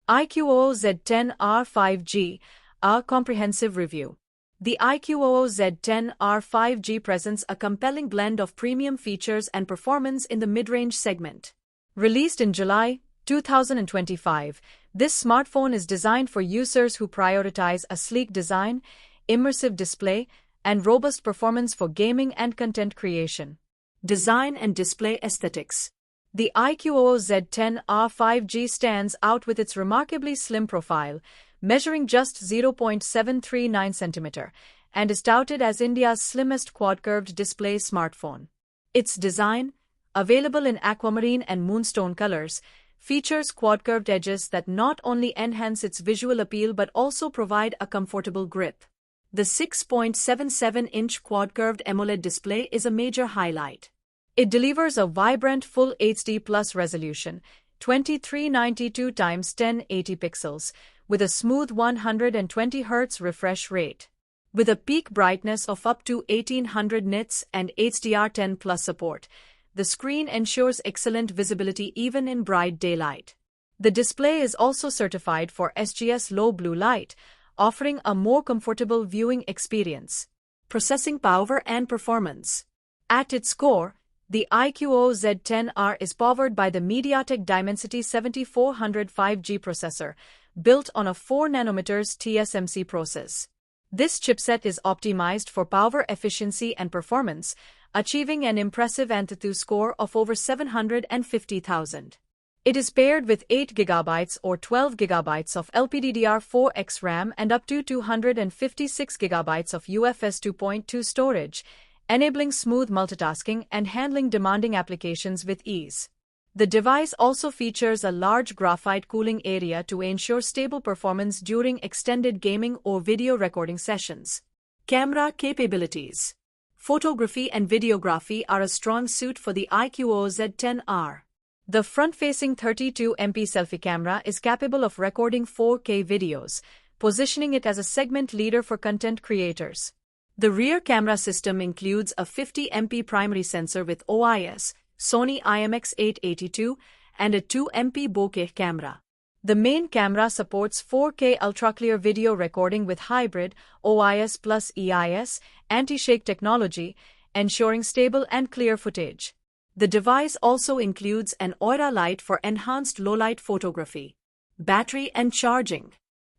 iQOO Z10R 5G, a comprehensive review. The iQOO Z10R 5G presents a compelling blend of premium features and performance in the mid-range segment. Released in July 2025, this smartphone is designed for users who prioritize a sleek design, immersive display, and robust performance for gaming and content creation. Design and display aesthetics. The iQOO Z10R 5G stands out with its remarkably slim profile, measuring just 0.739 cm, and is touted as India's slimmest quad-curved display smartphone. Its design, available in Aquamarine and Moonstone colors, features quad-curved edges that not only enhance its visual appeal but also provide a comfortable grip. The 6.77-inch quad-curved AMOLED display is a major highlight. It delivers a vibrant Full HD Plus resolution, 2392 x 1080 pixels, with a smooth 120 Hz refresh rate. With a peak brightness of up to 1800 nits and HDR10 Plus support, the screen ensures excellent visibility even in bright daylight. The display is also certified for SGS Low Blue Light, offering a more comfortable viewing experience. Processing power and performance. At its core, the iQOO Z10R is powered by the MediaTek Dimensity 7400 5G processor, built on a 4nm TSMC process. This chipset is optimized for power efficiency and performance, achieving an impressive AnTuTu score of over 750,000. It is paired with 8GB or 12GB of LPDDR4X RAM and up to 256GB of UFS 2.2 storage, enabling smooth multitasking and handling demanding applications with ease. The device also features a large graphite cooling area to ensure stable performance during extended gaming or video recording sessions. Camera capabilities. Photography and videography are a strong suit for the iQOO Z10R. The front-facing 32MP selfie camera is capable of recording 4K videos, positioning it as a segment leader for content creators. The rear camera system includes a 50MP primary sensor with OIS, Sony IMX882, and a 2MP bokeh camera. The main camera supports 4K ultra-clear video recording with hybrid OIS plus EIS anti-shake technology, ensuring stable and clear footage. The device also includes an Aura light for enhanced low-light photography. Battery and charging.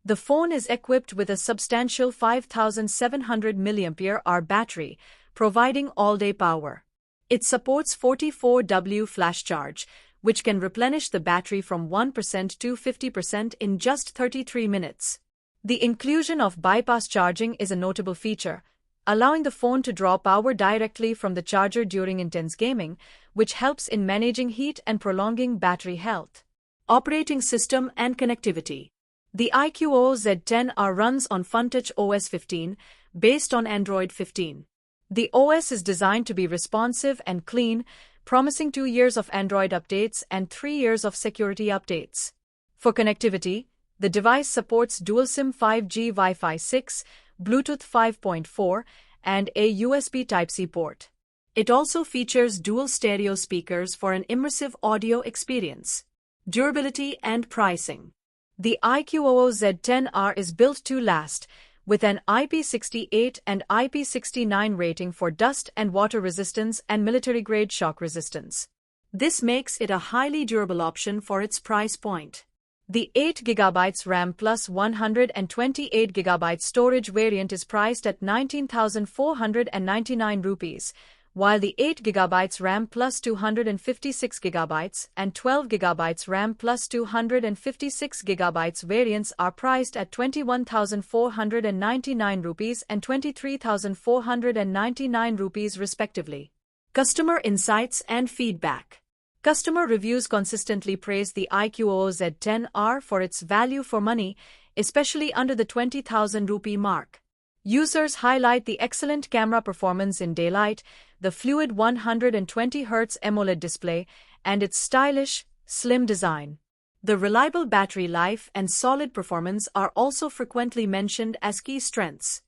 The phone is equipped with a substantial 5700 mAh battery, providing all-day power. It supports 44W flash charge, which can replenish the battery from 1% to 50% in just 33 minutes. The inclusion of bypass charging is a notable feature, allowing the phone to draw power directly from the charger during intense gaming, which helps in managing heat and prolonging battery health. Operating system and connectivity. The iQOO Z10R runs on FunTouch OS 15, based on Android 15. The OS is designed to be responsive and clean, promising 2 years of Android updates and 3 years of security updates. For connectivity, the device supports dual-SIM 5G Wi-Fi 6, Bluetooth 5.4, and a USB Type-C port. It also features dual stereo speakers for an immersive audio experience. Durability and pricing. The iQOO Z10R is built to last, with an IP68 and IP69 rating for dust and water resistance and military-grade shock resistance. This makes it a highly durable option for its price point. The 8GB RAM plus 128GB storage variant is priced at 19,499 rupees, while the 8GB RAM plus 256GB and 12GB RAM plus 256GB variants are priced at 21,499 rupees and 23,499 rupees respectively. Customer insights and feedback. Customer reviews consistently praise the iQOO Z10R for its value for money, especially under the 20,000 rupee mark. Users highlight the excellent camera performance in daylight, the fluid 120 Hz AMOLED display, and its stylish, slim design. The reliable battery life and solid performance are also frequently mentioned as key strengths.